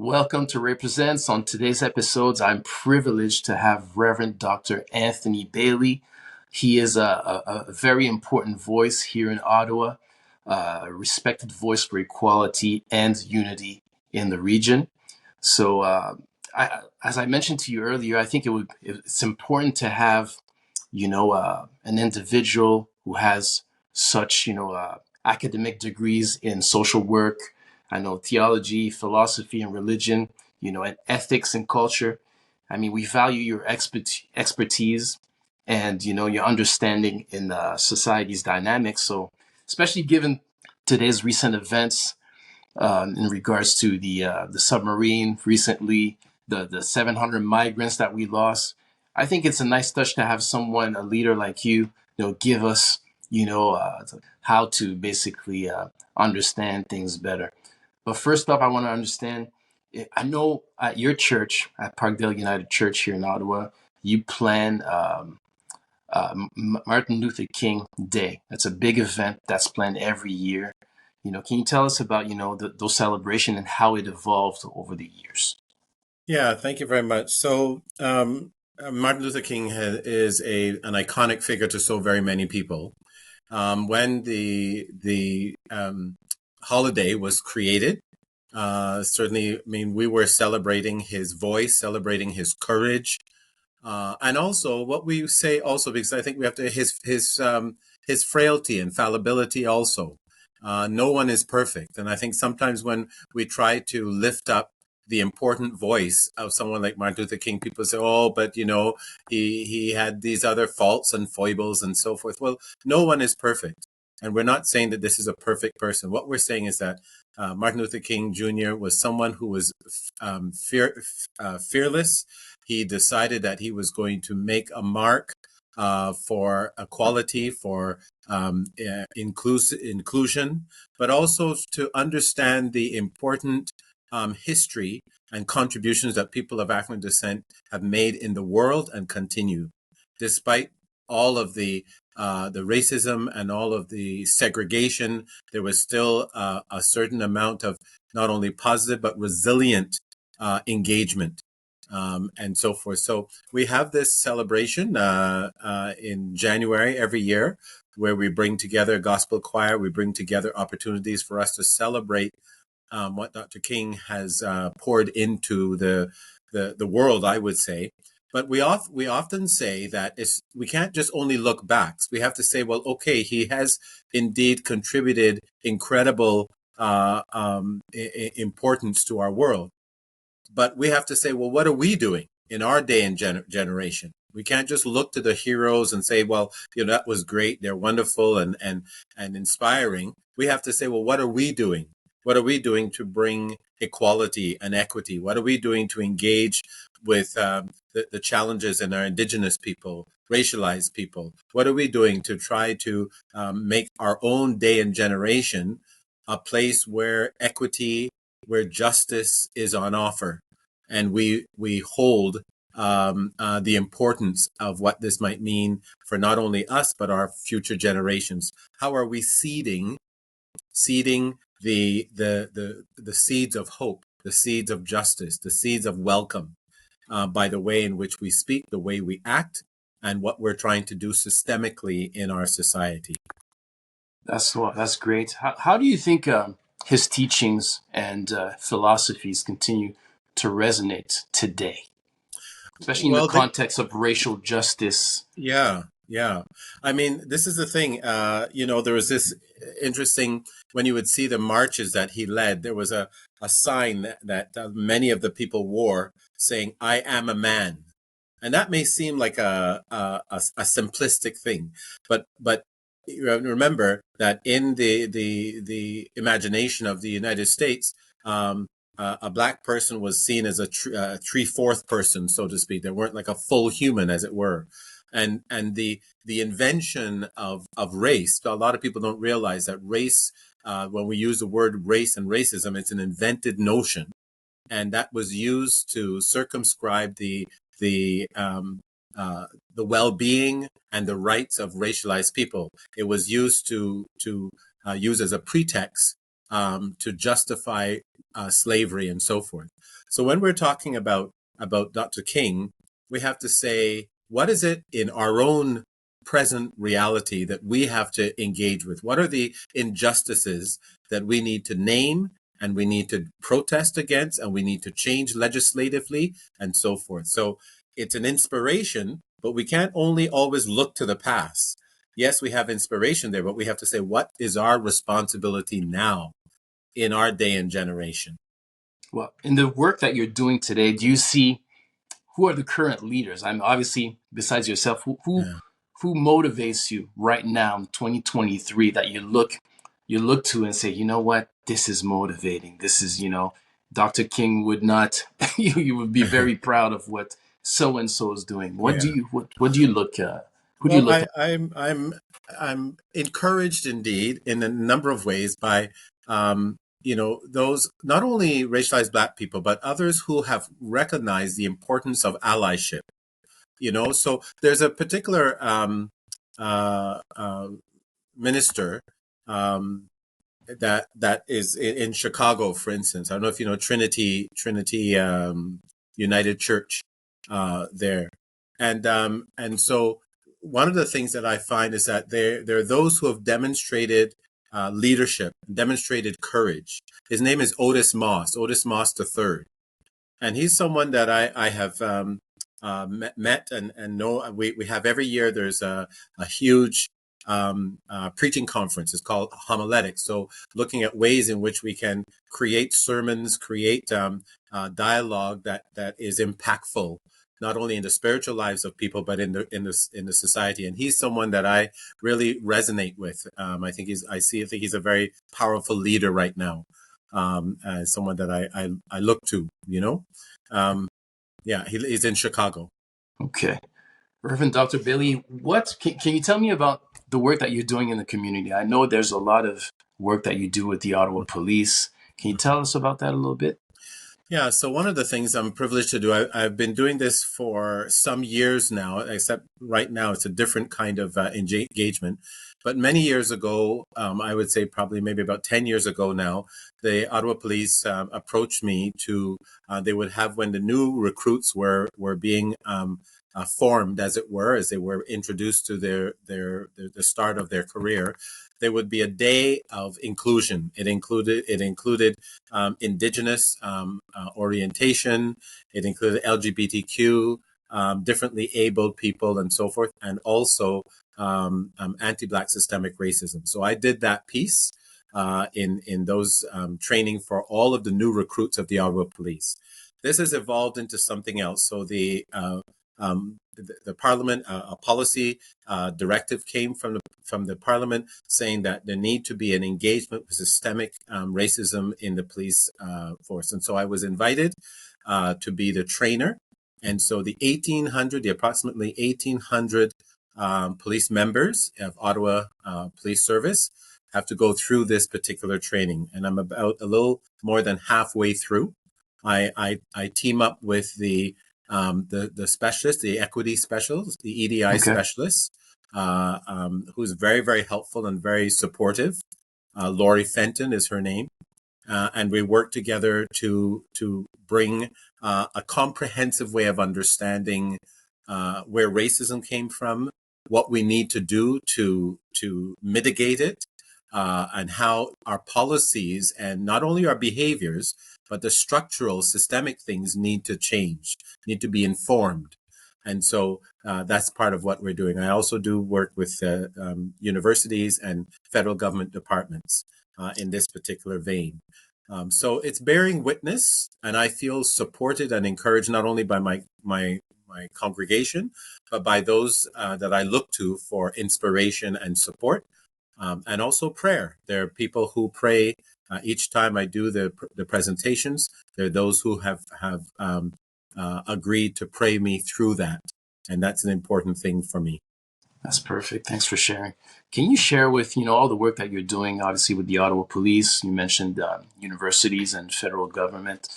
Welcome to Represents. On today's episodes, I'm privileged to have Reverend Dr. Anthony Bailey. He is a very important voice here in Ottawa, a respected voice for equality and unity in the region. So, as I mentioned to you earlier, I think it's important to have, an individual who has such, academic degrees in social work. I know theology, philosophy, and religion, and ethics and culture. I mean, we value your expertise and, your understanding in society's dynamics. So, especially given today's recent events in regards to the submarine recently, the 700 migrants that we lost. I think it's a nice touch to have someone, a leader like give us, how to basically understand things better. But first up, I want to understand. I know at your church, at Parkdale United Church here in Ottawa, you plan Martin Luther King Day. That's a big event that's planned every year. Can you tell us about, those celebrations and how it evolved over the years? Yeah, thank you very much. Martin Luther King is an iconic figure to so very many people. When the holiday was created, certainly, I mean, we were celebrating his voice, celebrating his courage, and also what we say also, because I think we have to his frailty and fallibility also. No one is perfect, and I think sometimes when we try to lift up the important voice of someone like Martin Luther King, people say, "Oh, but he had these other faults and foibles and so forth." Well, no one is perfect, and we're not saying that this is a perfect person. What we're saying is that Martin Luther King Jr. was someone who was fearless. He decided that he was going to make a mark for equality, for inclusion, but also to understand the important history and contributions that people of African descent have made in the world and continue, despite all of the racism and all of the segregation. There was still a certain amount of not only positive but resilient engagement and so forth. So we have this celebration in January every year where we bring together a gospel choir, we bring together opportunities for us to celebrate what Dr. King has poured into the world, I would say. But we often say that we can't just only look back. We have to say, well, okay, he has indeed contributed incredible importance to our world. But we have to say, well, what are we doing in our day and generation? We can't just look to the heroes and say, well, that was great. They're wonderful and inspiring. We have to say, well, what are we doing? What are we doing to bring equality and equity? What are we doing to engage with the challenges in our Indigenous people, racialized people? What are we doing to try to make our own day and generation a place where equity, where justice is on offer? And we hold the importance of what this might mean for not only us, but our future generations. How are we seeding the seeds of hope, the seeds of justice, the seeds of welcome by the way in which we speak, the way we act, and what we're trying to do systemically in our society? That's great. How do you think his teachings and philosophies continue to resonate today, especially in the Well, context of racial justice? yeah, yeah. I mean, this is the thing. There was this interesting, when you would see the marches that he led, there was a sign that many of the people wore saying, "I am a man." And that may seem like a simplistic thing, but remember that in the imagination of the United States, a black person was seen as a three-fourth person, so to speak. They weren't like a full human, as it were. And the invention of race, a lot of people don't realize that race, when we use the word race and racism, it's an invented notion, and that was used to circumscribe the well-being and the rights of racialized people. It was used to use as a pretext to justify slavery and so forth. So when we're talking about Dr. King, we have to say, what is it in our own present reality that we have to engage with? What are the injustices that we need to name and we need to protest against and we need to change legislatively and so forth? So it's an inspiration, but we can't only always look to the past. Yes, we have inspiration there, but we have to say, what is our responsibility now in our day and generation? Well, in the work that you're doing today, do you see who are the current leaders? I'm obviously, besides yourself, Yeah. who motivates you right now in 2023 that you look to and say, you know what, this is motivating. This is, Dr. King would not, you would be very proud of what so and so is doing. Yeah. What do you look who do you Well, look at? I'm encouraged indeed in a number of ways by those not only racialized Black people but others who have recognized the importance of allyship. So there's a particular uh, uh, minister um, that is in Chicago, for instance. I don't know if you know Trinity United Church there, and so one of the things that I find is that there are those who have demonstrated leadership, demonstrated courage. His name is Otis Moss III, and he's someone that I have met and know. We have every year. There's a huge preaching conference. It's called homiletics. So looking at ways in which we can create sermons, create dialogue that is impactful, not only in the spiritual lives of people, but in the society. And he's someone that I really resonate with. I think I think he's a very powerful leader right now. As someone that I look to, yeah, he's in Chicago. Okay. Reverend Dr. Bailey, what can you tell me about the work that you're doing in the community? I know there's a lot of work that you do with the Ottawa Police. Can you tell us about that a little bit? Yeah, so one of the things I'm privileged to do, I've been doing this for some years now, except right now it's a different kind of engagement. But many years ago, I would say probably maybe about 10 years ago now, the Ottawa Police approached me they would have when the new recruits were being formed, as it were, as they were introduced to the start of their career. There would be a day of inclusion. It included Indigenous orientation. It included LGBTQ, differently abled people, and so forth, and also anti-Black systemic racism. So I did that piece in those training for all of the new recruits of the Ottawa Police. This has evolved into something else. So the Parliament, a policy directive came from the Parliament saying that there need to be an engagement with systemic racism in the police force. And so I was invited to be the trainer. And so the approximately 1,800 police members of Ottawa Police Service have to go through this particular training. And I'm about a little more than halfway through. I team up with the specialist, the equity specialist, the EDI specialist, who's very, very helpful and very supportive. Lori Fenton is her name. And we work together to bring a comprehensive way of understanding where racism came from, what we need to do to mitigate it, and how our policies and not only our behaviors, but the structural systemic things need to change, need to be informed. And so that's part of what we're doing. I also do work with universities and federal government departments in this particular vein. So it's bearing witness, and I feel supported and encouraged not only by my congregation, but by those that I look to for inspiration and support, and also prayer. There are people who pray each time I do the presentations. There are those who have agreed to pray me through that, and that's an important thing for me. That's perfect. Thanks for sharing. Can you share with all the work that you're doing, obviously with the Ottawa Police? You mentioned universities and federal government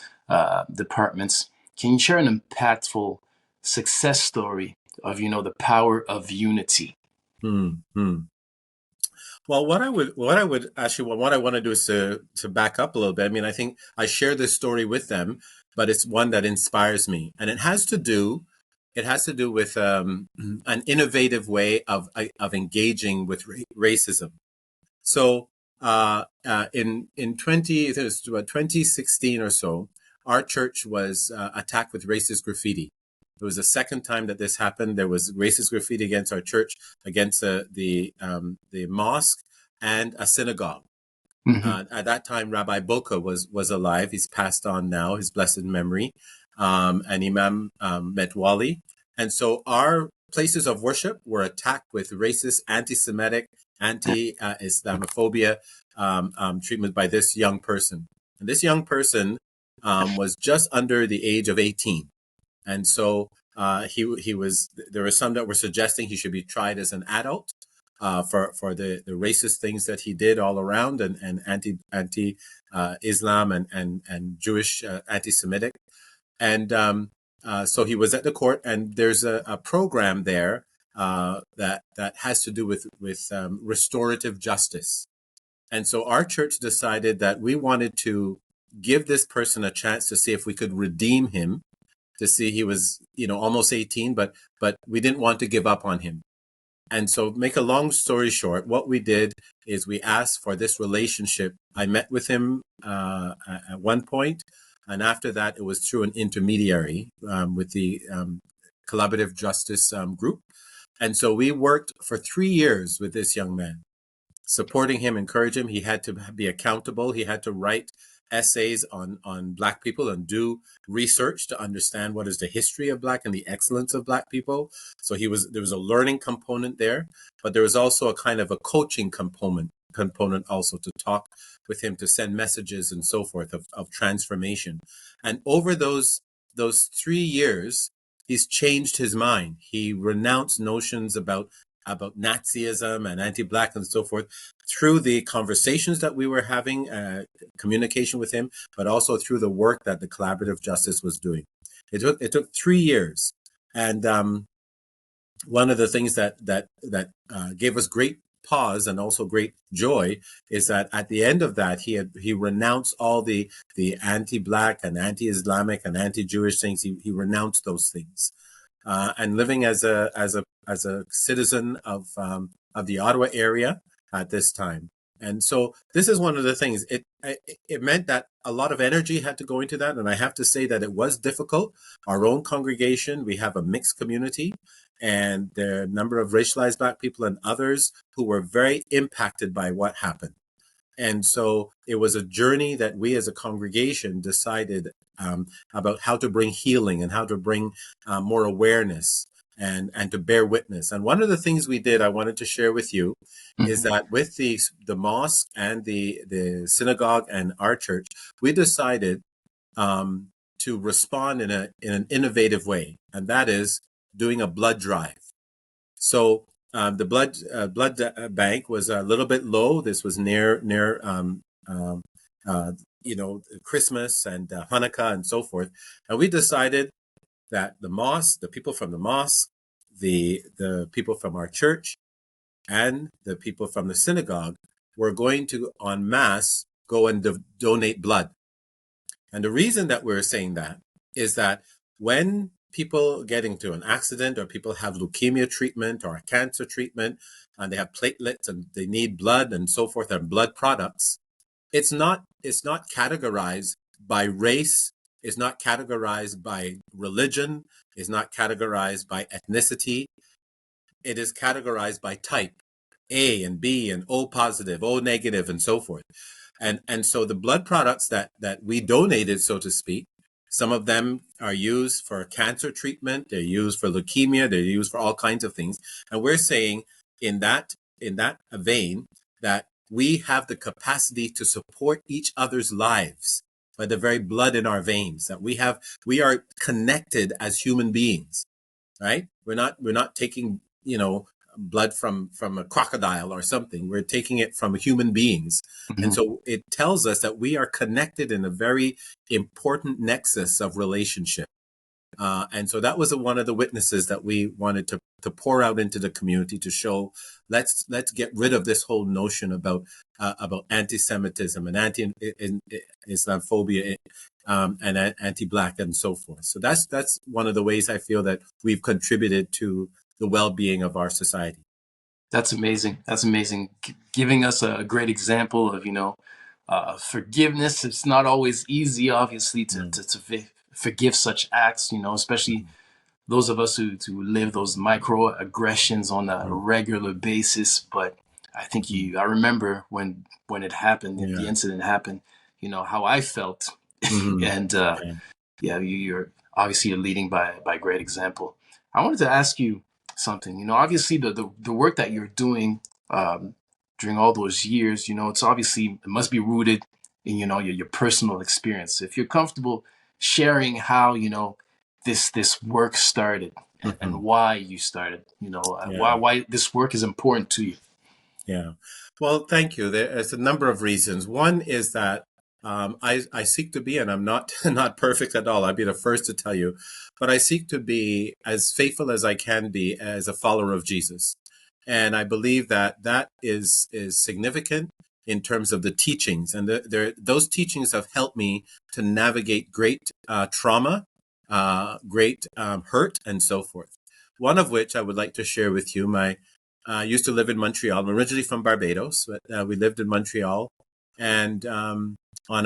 departments. Can you share an impactful success story of the power of unity? Well, what I would actually, what I want to do is to back up a little bit. I mean, I think I share this story with them, but it's one that inspires me, and it has to do with an innovative way of engaging with racism. So, in 2016 or so, our church was attacked with racist graffiti. It was the second time that this happened. There was racist graffiti against our church, against the mosque and a synagogue. Hmm. At that time, Rabbi Boka was alive. He's passed on now, his blessed memory, and Imam Metwali. And so our places of worship were attacked with racist, anti-Semitic, anti-Islamophobia treatment by this young person. And this young person was just under the age of 18. And so he was. There were some that were suggesting he should be tried as an adult for the racist things that he did all around, and anti Islam and Jewish anti-Semitic. And so he was at the court, and there's a program there that has to do with restorative justice. And so our church decided that we wanted to give this person a chance to see if we could redeem him, to see he was, almost 18, but we didn't want to give up on him. And so, make a long story short, what we did is we asked for this relationship. I met with him at one point, and after that, it was through an intermediary with the Collaborative Justice Group. And so we worked for 3 years with this young man, supporting him, encouraging him. He had to be accountable. He had to write essays on Black people and do research to understand what is the history of Black and the excellence of Black people. So there was a learning component there, but there was also a kind of a coaching component also, to talk with him, to send messages and so forth of transformation. And over those 3 years, he's changed his mind. He renounced notions about Nazism and anti-Black and so forth through the conversations that we were having, communication with him, but also through the work that the Collaborative Justice was doing. It took 3 years, and one of the things that gave us great pause and also great joy is that at the end of that, he renounced all the anti-Black and anti-Islamic and anti-Jewish things. He renounced those things. And living as a citizen of the Ottawa area at this time. And so this is one of the things. It meant that a lot of energy had to go into that, and I have to say that it was difficult. Our own congregation, we have a mixed community, and there are a number of racialized Black people and others who were very impacted by what happened. And so it was a journey that we as a congregation decided about how to bring healing and how to bring more awareness and to bear witness. And one of the things we did, I wanted to share with you, is Hmm. that with the mosque and the synagogue and our church, we decided to respond in an innovative way, and that is doing a blood drive. So the blood bank was a little bit low. This was near Christmas and Hanukkah and so forth, and we decided that the people from the mosque, the people from our church, and the people from the synagogue were going to en masse go and donate blood. And the reason that we're saying that is that when people get into an accident, or people have leukemia treatment or a cancer treatment, and they have platelets and they need blood and so forth, and blood products, it's not categorized by race, it's not categorized by religion, it's not categorized by ethnicity. It is categorized by type, A and B and O positive, O negative, and so forth. And so the blood products that we donated, so to speak, some of them are used for cancer treatment, they're used for leukemia, they're used for all kinds of things. And we're saying in that vein that we have the capacity to support each other's lives by the very blood in our veins, that we are connected as human beings, right? We're not taking, blood from a crocodile or something. We're taking it from human beings. And Hmm. so it tells us that we are connected in a very important nexus of relationship. And so that was one of the witnesses that we wanted to pour out into the community to show, let's get rid of this whole notion about anti-Semitism and anti-Islamophobia, and anti-Black and so forth. So that's one of the ways I feel that we've contributed to the well-being of our society. That's amazing. That's amazing. Giving us a great example of, forgiveness. It's not always easy, obviously, to forgive such acts, especially those of us who live those microaggressions on a regular basis. But I think I remember when it happened, the incident happened, how I felt. And you're obviously leading by great example. I wanted to ask you something. Obviously the work that you're doing during all those years, it's obviously, it must be rooted in your personal experience. If you're comfortable sharing how this work started and why you started, why this work is important to you. Yeah. Well, thank you. There's a number of reasons. One is that I seek to be, and I'm not not perfect at all. I'd be the first to tell you, but I seek to be as faithful as I can be as a follower of Jesus, and I believe that that is significant in terms of the teachings, and those teachings have helped me to navigate great trauma, great hurt, and so forth. One of which I would like to share with you. I used to live in Montreal. I'm originally from Barbados, but we lived in Montreal. And on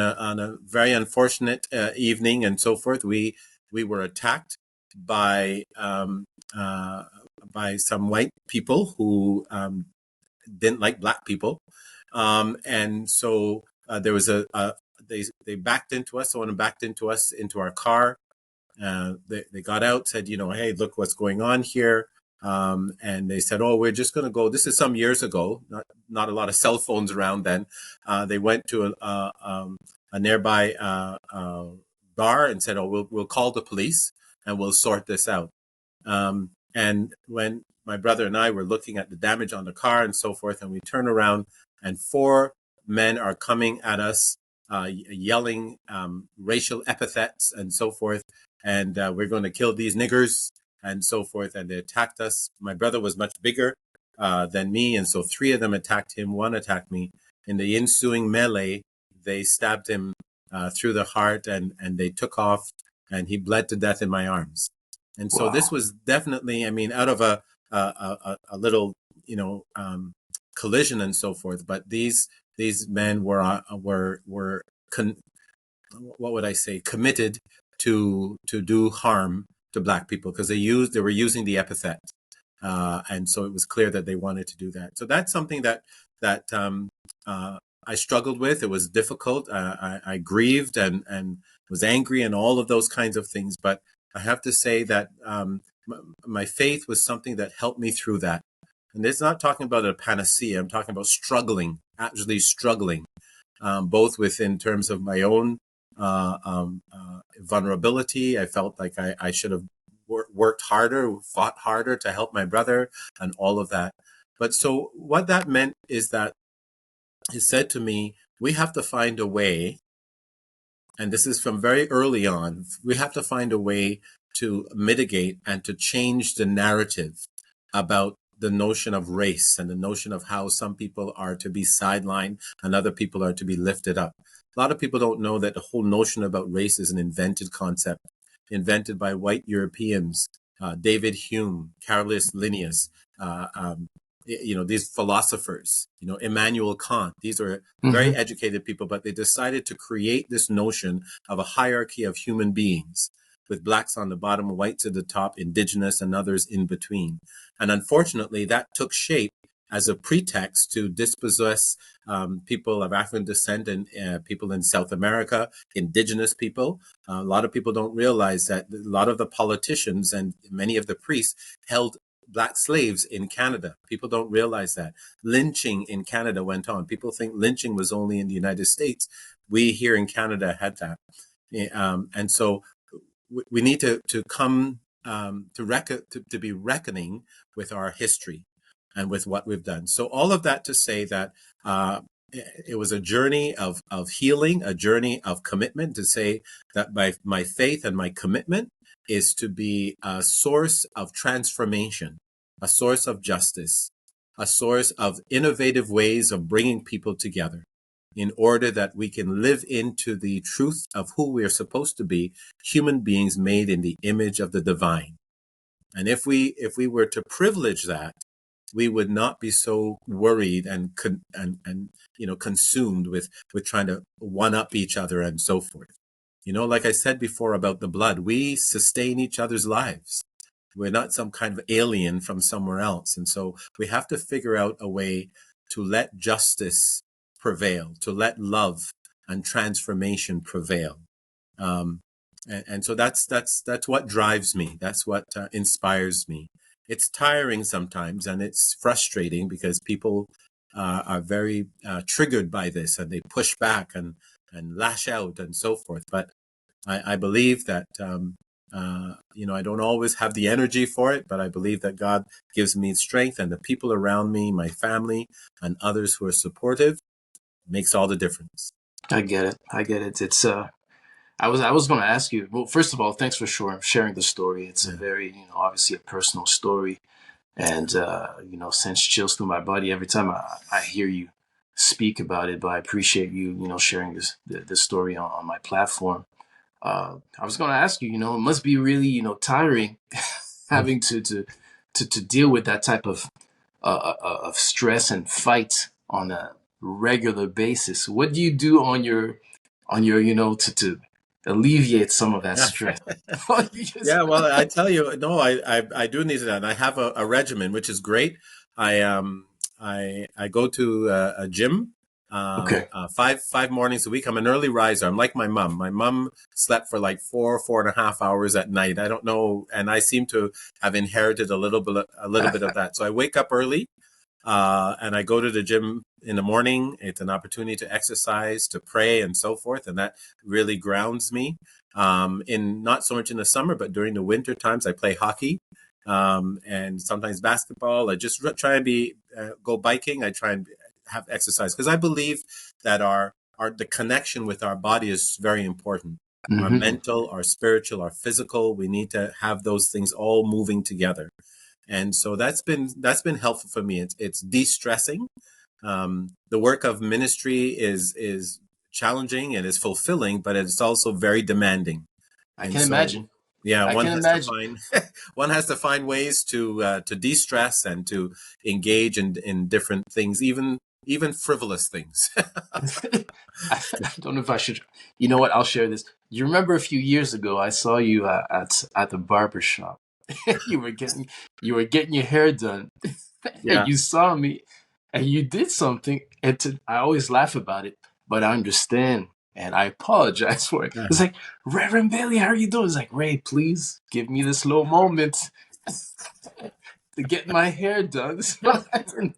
a very unfortunate evening and so forth, we were attacked by some white people who didn't like Black people, and so there was they backed into us. Someone backed into us into our car. They got out, said, hey, look what's going on here. And they said, oh, we're just going to go. This is some years ago, not a lot of cell phones around then. They went to a nearby bar and said, oh, we'll call the police and we'll sort this out. And when my brother and I were looking at the damage on the car and so forth, and we turn around and 4 men are coming at us, yelling racial epithets and so forth. And we're going to kill these niggers and so forth. And they attacked us. My brother was much bigger than me. And so 3 of them attacked him. 1 attacked me. In the ensuing melee, they stabbed him through the heart and they took off, and he bled to death in my arms. And so this was definitely, out of a little, collision and so forth. But these men were what would I say, committed to do harm to Black people, because they were using the epithet, and so it was clear that they wanted to do that. So that's something that I struggled with. It was difficult. I grieved and was angry and all of those kinds of things. But I have to say that my faith was something that helped me through that. And it's not talking about a panacea. I'm talking about struggling, actually struggling, both in terms of my own vulnerability. I felt like I should have worked harder, fought harder to help my brother and all of that. But so what that meant is that he said to me, we have to find a way, and this is from very early on, we have to find a way to mitigate and to change the narrative about the notion of race and the notion of how some people are to be sidelined and other people are to be lifted up. A lot of people don't know that the whole notion about race is an invented concept, invented by white Europeans, David Hume, Carolus Linnaeus, these philosophers, Immanuel Kant. These are very educated people, but they decided to create this notion of a hierarchy of human beings, with Blacks on the bottom, whites at the top, indigenous, and others in between. And unfortunately, that took shape as a pretext to dispossess people of African descent and people in South America, indigenous people. A lot of people don't realize that a lot of the politicians and many of the priests held Black slaves in Canada. People don't realize that. Lynching in Canada went on. People think lynching was only in the United States. We here in Canada had that. And so we need to come to be reckoning with our history and with what we've done. So all of that to say that it was a journey of healing, a journey of commitment, to say that my faith and my commitment is to be a source of transformation, a source of justice, a source of innovative ways of bringing people together in order that we can live into the truth of who we are supposed to be, human beings made in the image of the divine. And if we were to privilege that, we would not be so worried and consumed with trying to one up each other and so forth. Like I said before about the blood, we sustain each other's lives. We're not some kind of alien from somewhere else. And so we have to figure out a way to let justice prevail, to let love and transformation prevail. And so that's what drives me. That's what inspires me. It's tiring sometimes, and it's frustrating because people are very triggered by this, and they push back and lash out and so forth. But I believe that I don't always have the energy for it, but I believe that God gives me strength, and the people around me, my family, and others who are supportive, makes all the difference. I get it. It's I was going to ask you. Well, first of all, thanks for sharing the story. It's a very, obviously a personal story, and sends chills through my body every time I hear you speak about it. But I appreciate you, sharing this story on my platform. I was going to ask you, it must be really, tiring having to deal with that type of stress and fight on a regular basis. What do you do on your to alleviate some of that stress? Yeah, well, I tell you, no, I do need that. And I have a regimen, which is great. I go to a gym Okay. five mornings a week. I'm an early riser. I'm like my mom. My mom slept for like 4.5 hours at night. I don't know, and I seem to have inherited a little bit of that. So I wake up early. And I go to the gym in the morning. It's an opportunity to exercise, to pray, and so forth. And that really grounds me. In not so much in the summer, but during the winter times, I play hockey, and sometimes basketball. I just try and go biking. I try and have exercise because I believe that the connection with our body is very important. Our Mm-hmm. mental, our spiritual, our physical. We need to have those things all moving together. And so that's been helpful for me. It's de-stressing. The work of ministry is challenging and is fulfilling, but it's also very demanding. I And can so, imagine. yeah, I one can has to imagine. find one has to find ways to de-stress and to engage in different things, even frivolous things. I don't know if I should. You know what? I'll share this. You remember a few years ago, I saw you at the barber shop. you were getting you were getting your hair done, and Yeah. you saw me, and you did something. And I always laugh about it, but I understand, and I apologize for it. It's Uh-huh. like, Reverend Bailey, how are you doing? It's like, Ray, please give me this little moment to get my hair done so I can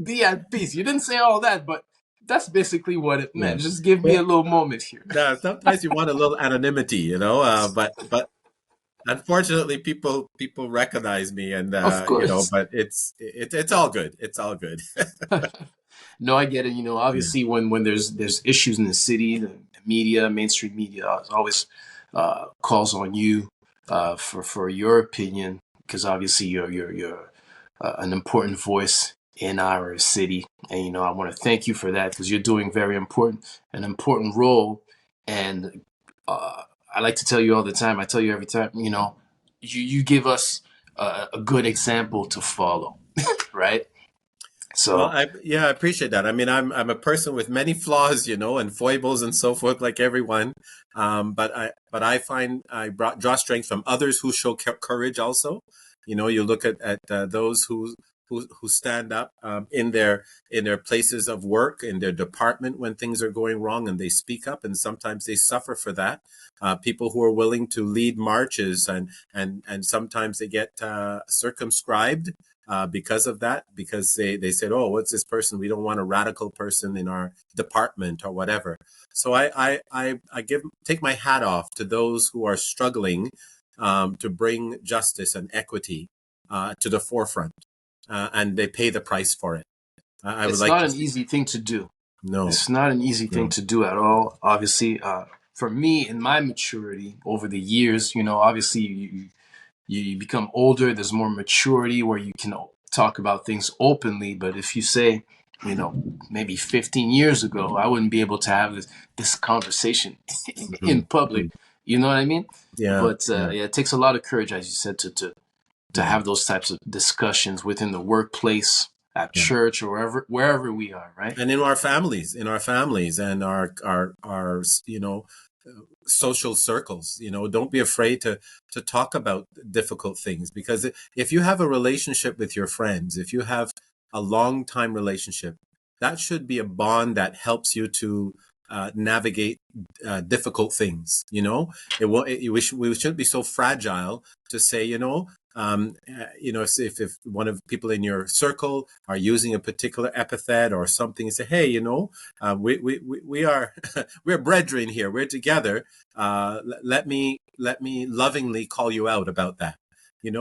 be at peace. You didn't say all that, but that's basically what it Yeah. meant. Just give me a Well, little moment here. sometimes you want a little anonymity, but unfortunately, people recognize me, and Of course. but it's all good. It's all good. No, I get it. Yeah. Obviously, when there's issues in the city, the media, mainstream media, always calls on you for your opinion because obviously you're an important voice in our city, and I want to thank you for that because you're doing an important role, and I like to tell you all the time. I tell you every time. You give us a good example to follow, right? Well, So I appreciate that. I mean, I'm a person with many flaws, and foibles and so forth, like everyone. But I find draw strength from others who show courage. Also, you look at those who stand up in their places of work, in their department when things are going wrong, and they speak up, and sometimes they suffer for that. People who are willing to lead marches, and sometimes they get circumscribed because of that, because they said, oh, what's this person? We don't want a radical person in our department or whatever. So I take my hat off to those who are struggling to bring justice and equity to the forefront, and they pay the price for it. I would it's like not to an see. easy thing to do. No, It's not an easy thing no. to do at all. Obviously, for me, in my maturity over the years, obviously you become older, there's more maturity where you can talk about things openly. But if you say, maybe 15 years ago, I wouldn't be able to have this conversation in public. You know what I mean? Yeah. But yeah, it takes a lot of courage, as you said, to have those types of discussions within the workplace, at Yeah. church, or wherever we are, right? And in our families, and our social circles, don't be afraid to talk about difficult things, because if you have a relationship with your friends, if you have a long time relationship, that should be a bond that helps you to navigate difficult things. We shouldn't be so fragile to say, if one of the people in your circle are using a particular epithet or something, and say, hey, we are we're brethren here, we're together. Let me lovingly call you out about that.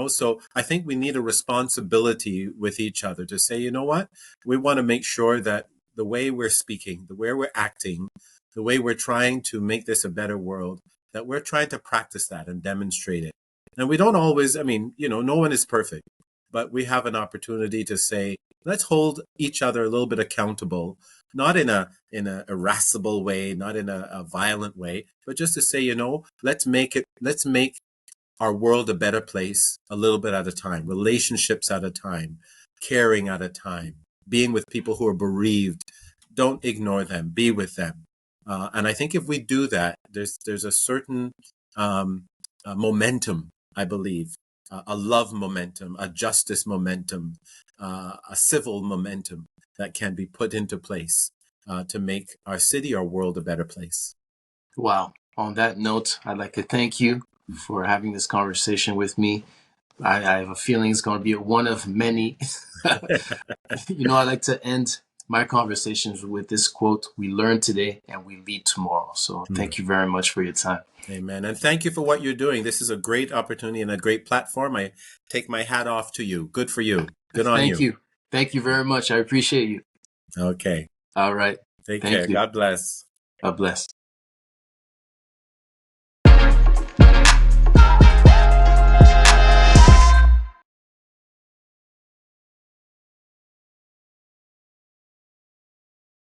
So I think we need a responsibility with each other to say, you know what, we want to make sure that the way we're speaking, the way we're acting, the way we're trying to make this a better world, that we're trying to practice that and demonstrate it. And we don't always, no one is perfect, but we have an opportunity to say, let's hold each other a little bit accountable, not in a irascible way, not in a violent way, but just to say, let's make our world a better place a little bit at a time, relationships at a time, caring at a time, being with people who are bereaved. Don't ignore them, be with them. And I think if we do that, there's a certain momentum, I believe, a love momentum, a justice momentum, a civil momentum that can be put into place to make our city, our world, a better place. Wow. On that note, I'd like to thank you for having this conversation with me. I have a feeling it's going to be one of many. I like to end my conversations with this quote: we learn today and we lead tomorrow. So thank you very much for your time. Amen. And thank you for what you're doing. This is a great opportunity and a great platform. I take my hat off to you. Good for you. Good on Thank you. you. Thank you very much. I appreciate you. Okay. All right. Take Thank care. you. God bless. God bless.